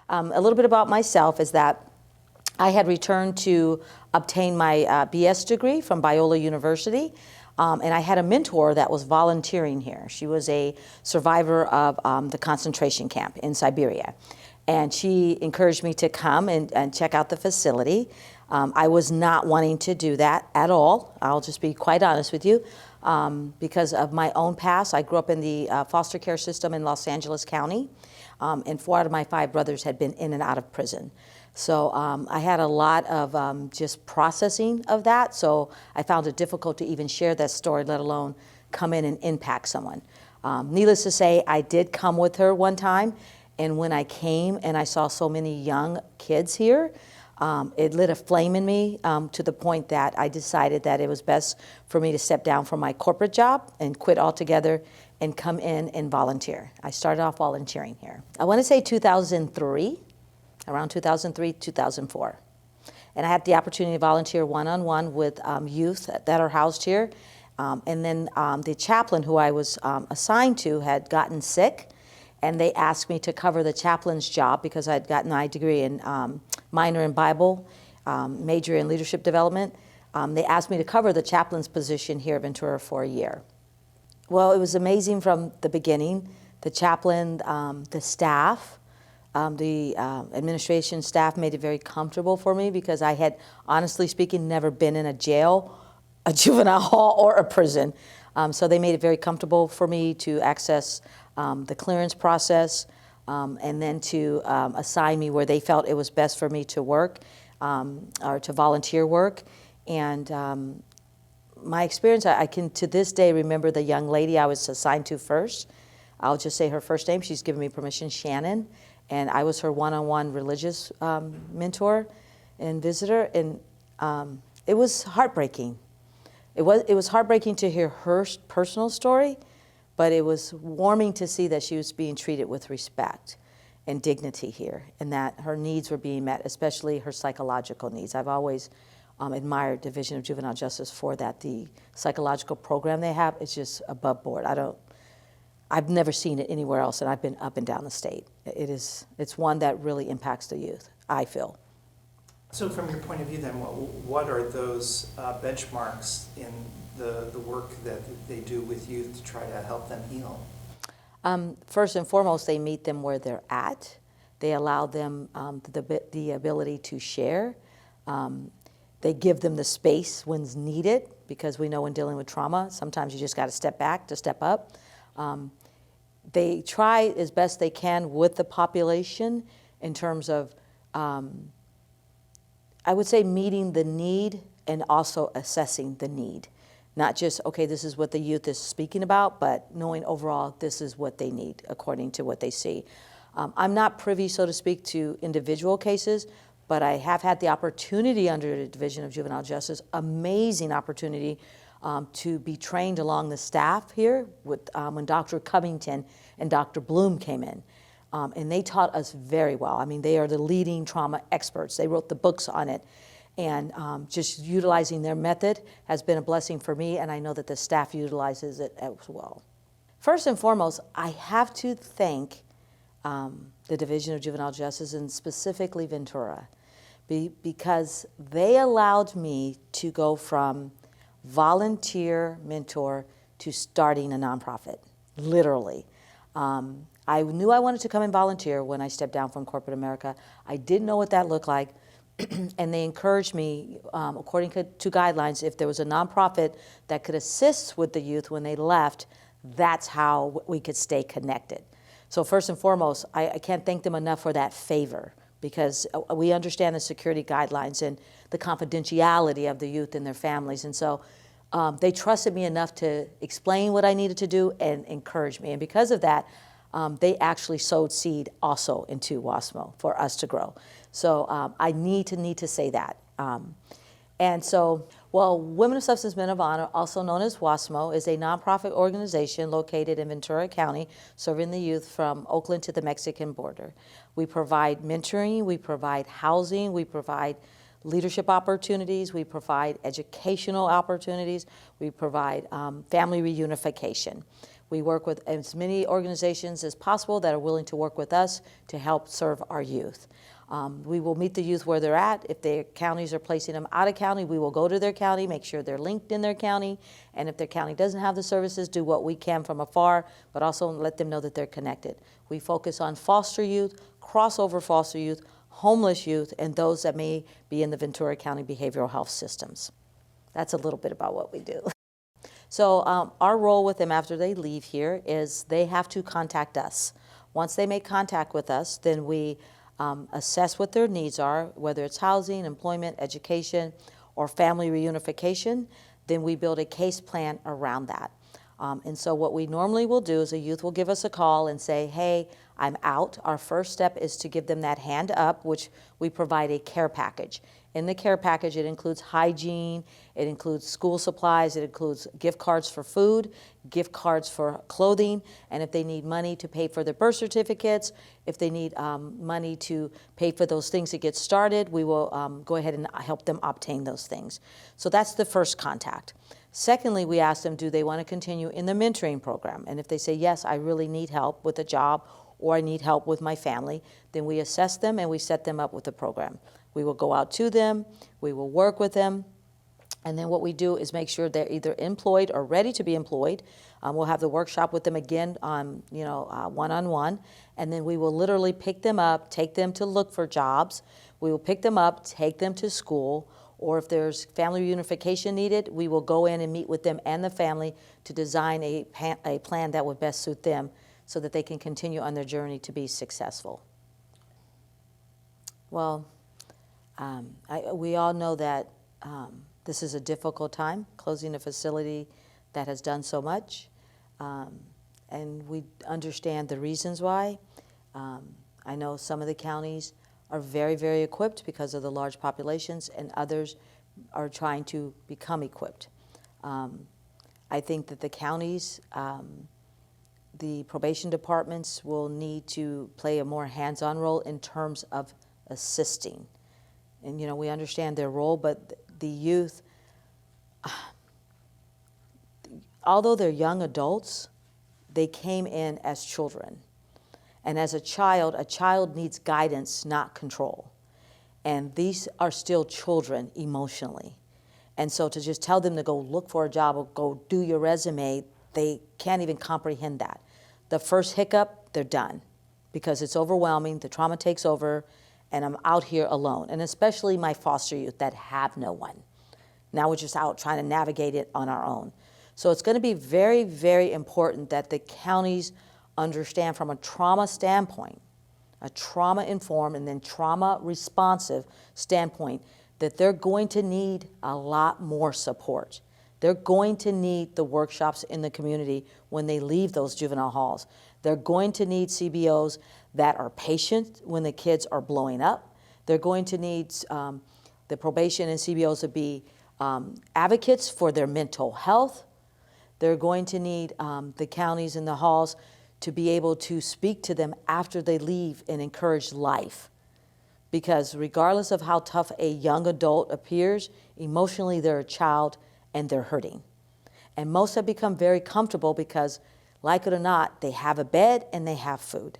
A little bit about myself is that I had returned to obtain my BS degree from Biola University, and I had a mentor that was volunteering here. She was a survivor of the concentration camp in Siberia, and she encouraged me to come and check out the facility. I was not wanting to do that at all. I'll just be quite honest with you. Because of my own past, I grew up in the foster care system in Los Angeles County, and 4 out of my 5 brothers had been in and out of prison. So I had a lot of just processing of that, so I found it difficult to even share that story, let alone come in and impact someone. Needless to say, I did come with her one time, and when I came and I saw so many young kids here, it lit a flame in me to the point that I decided that it was best for me to step down from my corporate job and quit altogether and come in and volunteer. I started off volunteering here. I want to say 2003, around 2003, 2004. And I had the opportunity to volunteer one-on-one with youth that are housed here. And then the chaplain who I was assigned to had gotten sick, and they asked me to cover the chaplain's job because I'd gotten my degree in minor in Bible, major in leadership development. They asked me to cover the chaplain's position here at Ventura for a year. Well, it was amazing from the beginning. The chaplain, the staff, the administration staff made it very comfortable for me because I had, honestly speaking, never been in a jail, a juvenile hall, or a prison. So they made it very comfortable for me to access the clearance process and then to assign me where they felt it was best for me to work or to volunteer work. And my experience, I can to this day remember the young lady I was assigned to first. I'll just say her first name. She's given me permission, Shannon. And I was her one-on-one religious mentor and visitor. And it was heartbreaking. It was heartbreaking to hear her personal story, but it was warming to see that she was being treated with respect and dignity here, and that her needs were being met, especially her psychological needs. I've always admired Division of Juvenile Justice for that. The psychological program they have is just above board. I've never seen it anywhere else, and I've been up and down the state. It's one that really impacts the youth, I feel. So from your point of view then, what are those benchmarks in the work that they do with youth to try to help them heal? First and foremost, they meet them where they're at. They allow them the ability to share. They give them the space when's needed, because we know when dealing with trauma, sometimes you just got to step back to step up. They try as best they can with the population in terms of I would say meeting the need and also assessing the need. Not just, okay, this is what the youth is speaking about, but knowing overall this is what they need according to what they see. I'm not privy, so to speak, to individual cases, but I have had the opportunity under the Division of Juvenile Justice, amazing opportunity to be trained along the staff here with, when Dr. Covington and Dr. Bloom came in. And they taught us very well. I mean, they are the leading trauma experts. They wrote the books on it. And just utilizing their method has been a blessing for me, and I know that the staff utilizes it as well. First and foremost, I have to thank the Division of Juvenile Justice, and specifically Ventura, because they allowed me to go from volunteer mentor to starting a nonprofit, literally. I knew I wanted to come and volunteer when I stepped down from corporate America. I didn't know what that looked like, and they encouraged me, according to guidelines, if there was a nonprofit that could assist with the youth when they left, that's how we could stay connected. So first and foremost, I can't thank them enough for that favor, because we understand the security guidelines and the confidentiality of the youth and their families. And so they trusted me enough to explain what I needed to do and encourage me. And because of that, they actually sowed seed also into WASMO for us to grow. So I need to say that. And so, well, Women of Substance, Men of Honor, also known as WASMO, is a nonprofit organization located in Ventura County, serving the youth from Oakland to the Mexican border. We provide mentoring, we provide housing, we provide leadership opportunities, we provide educational opportunities, we provide family reunification. We work with as many organizations as possible that are willing to work with us to help serve our youth. We will meet the youth where they're at. If their counties are placing them out of county, we will go to their county, make sure they're linked in their county, and if their county doesn't have the services, do what we can from afar, but also let them know that they're connected. We focus on foster youth, crossover foster youth, homeless youth, and those that may be in the Ventura County behavioral health systems. That's a little bit about what we do. So our role with them after they leave here is they have to contact us. Once they make contact with us, then we assess what their needs are, whether it's housing, employment, education, or family reunification. Then we build a case plan around that. And so what we normally will do is a youth will give us a call and say, hey, I'm out. Our first step is to give them that hand up, which we provide a care package. In the care package, it includes hygiene, it includes school supplies, it includes gift cards for food, gift cards for clothing, and if they need money to pay for their birth certificates, if they need money to pay for those things to get started, we will go ahead and help them obtain those things. So that's the first contact. Secondly, we ask them, do they want to continue in the mentoring program? And if they say, yes, I really need help with a job or I need help with my family, then we assess them and we set them up with the program. We will go out to them, we will work with them, and then what we do is make sure they're either employed or ready to be employed. We'll have the workshop with them again on, one-on-one, and then we will literally pick them up, take them to look for jobs. We will pick them up, take them to school, or if there's family reunification needed, we will go in and meet with them and the family to design a plan that would best suit them so that they can continue on their journey to be successful. Well, we all know that this is a difficult time, closing a facility that has done so much, and we understand the reasons why. I know some of the counties are very, very equipped because of the large populations, and others are trying to become equipped. I think that the counties, the probation departments will need to play a more hands-on role in terms of assisting. And we understand their role, but the youth, although they're young adults, they came in as children. And as a child needs guidance, not control. And these are still children emotionally. And so to just tell them to go look for a job or go do your resume, they can't even comprehend that. The first hiccup, they're done because it's overwhelming, the trauma takes over, and I'm out here alone. And especially my foster youth that have no one. Now we're just out trying to navigate it on our own. So it's going to be very, very important that the counties understand from a trauma standpoint, a trauma-informed and then trauma-responsive standpoint, that they're going to need a lot more support. They're going to need the workshops in the community when they leave those juvenile halls. They're going to need CBOs that are patient when the kids are blowing up. They're going to need the probation and CBOs to be advocates for their mental health. They're going to need the counties and the halls to be able to speak to them after they leave and encourage life. Because regardless of how tough a young adult appears, emotionally they're a child and they're hurting. And most have become very comfortable because, like it or not, they have a bed and they have food.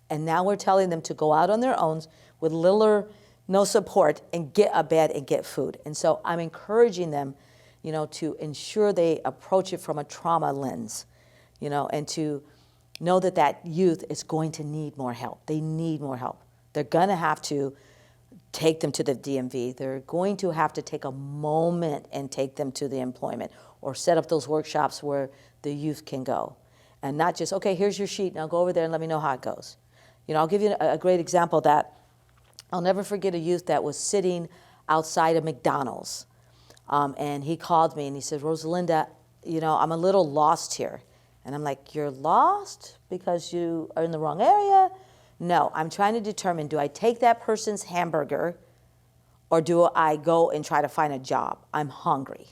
And now we're telling them to go out on their own with little or no support and get a bed and get food. And so I'm encouraging them, to ensure they approach it from a trauma lens, and to know that that youth is going to need more help. They need more help. They're going to have to take them to the DMV. They're going to have to take a moment and take them to the employment or set up those workshops where the youth can go. And not just, okay, here's your sheet, now go over there and let me know how it goes. I'll give you a great example that I'll never forget. A youth that was sitting outside of McDonald's. And he called me and he said, Rosalinda, I'm a little lost here. And I'm like, you're lost because you are in the wrong area? No, I'm trying to determine, do I take that person's hamburger or do I go and try to find a job? I'm hungry.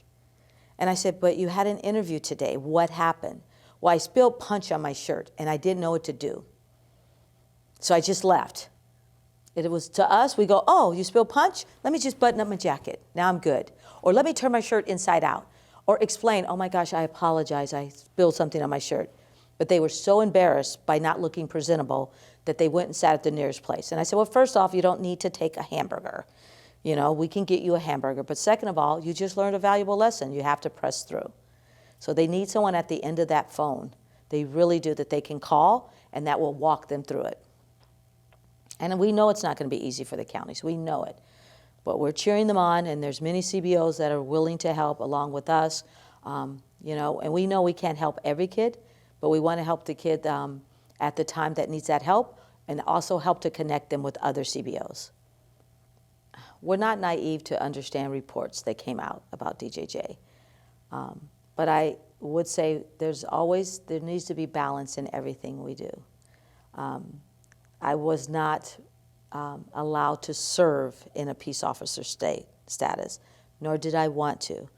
And I said, but you had an interview today. What happened? Well, I spilled punch on my shirt and I didn't know what to do. So I just left. It was to us, we go, oh, you spilled punch? Let me just button up my jacket. Now I'm good. Or let me turn my shirt inside out. Or explain, oh my gosh, I apologize. I spilled something on my shirt. But they were so embarrassed by not looking presentable that they went and sat at the nearest place. And I said, well, first off, you don't need to take a hamburger. You know, we can get you a hamburger. But second of all, you just learned a valuable lesson. You have to press through. So they need someone at the end of that phone. They really do, that they can call, and that will walk them through it. And we know it's not going to be easy for the counties. We know it. But we're cheering them on, and there's many CBOs that are willing to help along with us. You know, and we know we can't help every kid, but we want to help the kid at the time that needs that help, and also help to connect them with other CBOs. We're not naive to understand reports that came out about DJJ. But I would say there needs to be balance in everything we do. I was not allowed to serve in a peace officer status, nor did I want to.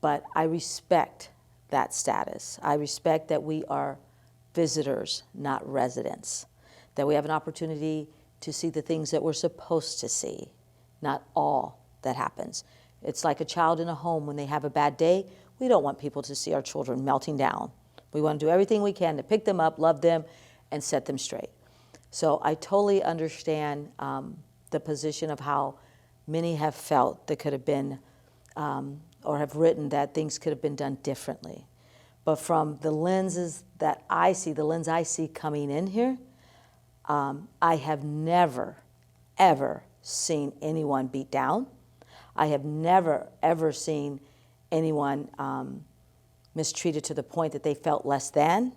But I respect that status. I respect that we are visitors, not residents, that we have an opportunity to see the things that we're supposed to see, not all that happens. It's like a child in a home when they have a bad day. We don't want people to see our children melting down. We want to do everything we can to pick them up, love them, and set them straight. So I totally understand the position of how many have felt that could have been or have written that things could have been done differently. But from the lenses that I see, the lens I see coming in here, I have never, ever seen anyone beat down. I have never, ever seen anyone mistreated to the point that they felt less than.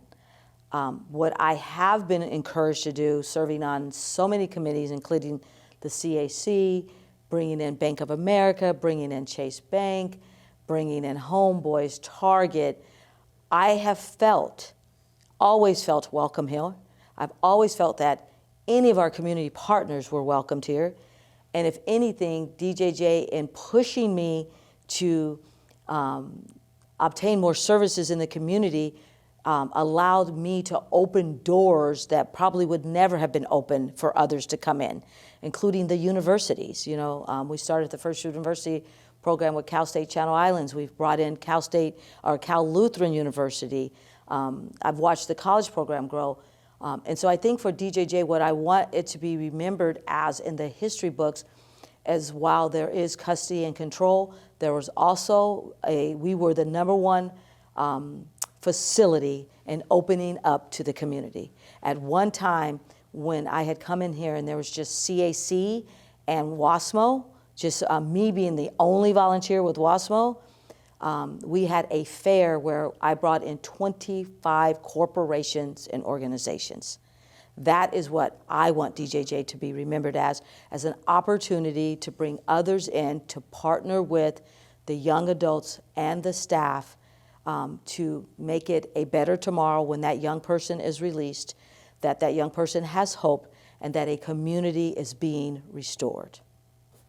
What I have been encouraged to do, serving on so many committees, including the CAC, bringing in Bank of America, bringing in Chase Bank, bringing in Homeboys, Target, I have always felt welcome here. I've always felt that any of our community partners were welcomed here. And if anything, DJJ, in pushing me to obtain more services in the community, allowed me to open doors that probably would never have been open for others to come in, including the universities. You know, we started the first university program with Cal State Channel Islands. We've brought in Cal Lutheran University. I've watched the college program grow. And so I think for DJJ, what I want it to be remembered as in the history books, as while there is custody and control, there was also we were the #1 facility in opening up to the community. At one time, when I had come in here and there was just CAC and WASMO, just me being the only volunteer with WASMO, we had a fair where I brought in 25 corporations and organizations. That is what I want DJJ to be remembered as an opportunity to bring others in, to partner with the young adults and the staff to make it a better tomorrow when that young person is released, that young person has hope, and that a community is being restored.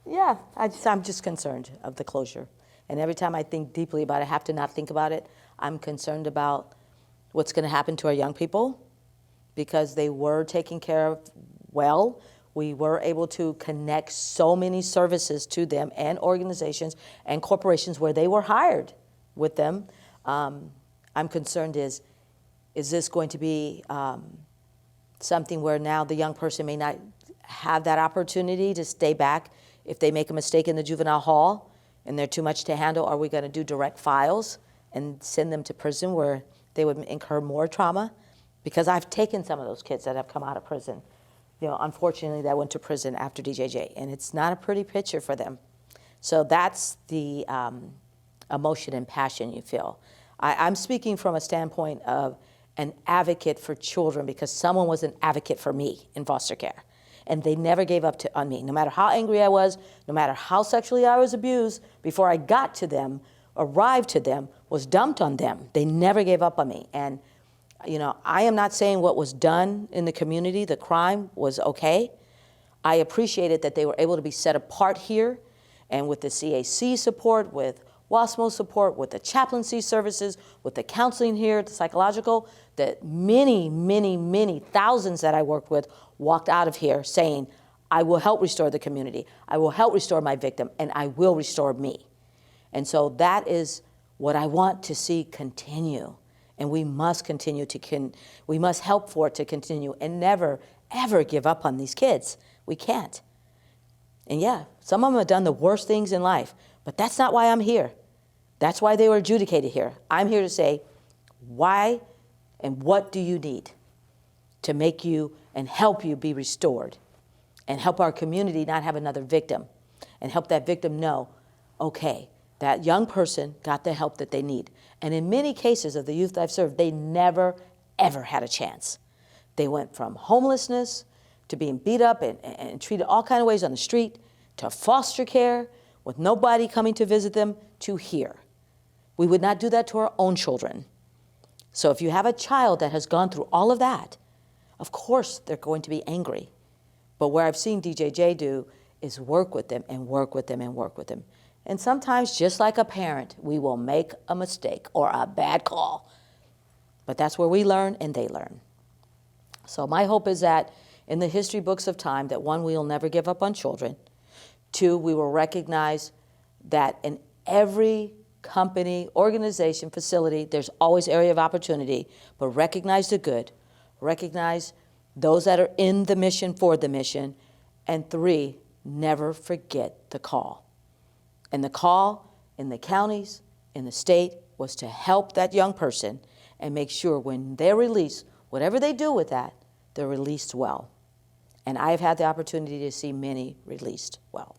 Yeah, I'm just concerned of the closure. And every time I think deeply about it, I have to not think about it. I'm concerned about what's going to happen to our young people, because they were taken care of well. We were able to connect so many services to them and organizations and corporations where they were hired with them. I'm concerned is this going to be something where now the young person may not have that opportunity to stay back if they make a mistake in the juvenile hall and they're too much to handle? Are we going to do direct files and send them to prison where they would incur more trauma? Because I've taken some of those kids that have come out of prison, unfortunately, that went to prison after DJJ, and it's not a pretty picture for them. So that's the emotion and passion you feel. I'm speaking from a standpoint of an advocate for children, because someone was an advocate for me in foster care. And they never gave up on me. No matter how angry I was, no matter how sexually I was abused, before I got to them, arrived to them, was dumped on them, they never gave up on me. And I am not saying what was done in the community, the crime, was okay. I appreciated that they were able to be set apart here, and with the CAC support, with WASMO support, with the chaplaincy services, with the counseling here, the psychological, that many, many, many thousands that I worked with walked out of here saying, I will help restore the community, I will help restore my victim, and I will restore me. And so that is what I want to see continue. And we must continue we must help for it to continue and never, ever give up on these kids. We can't. And yeah, some of them have done the worst things in life, but that's not why I'm here. That's why they were adjudicated here. I'm here to say, why and what do you need to make you and help you be restored and help our community not have another victim and help that victim know, okay, that young person got the help that they need. And in many cases of the youth I've served, they never, ever had a chance. They went from homelessness to being beat up and treated all kinds of ways on the street, to foster care with nobody coming to visit them, to here. We would not do that to our own children. So if you have a child that has gone through all of that, of course they're going to be angry. But where I've seen DJJ do is work with them and work with them and work with them. And sometimes, just like a parent, we will make a mistake or a bad call. But that's where we learn and they learn. So my hope is that in the history books of time, that one, we will never give up on children. Two, we will recognize that in every company, organization, facility, there's always area of opportunity, but recognize the good, recognize those that are in the mission for the mission, and three, never forget the call. And the call in the counties, in the state, was to help that young person and make sure when they're released, whatever they do with that, they're released well. And I've had the opportunity to see many released well.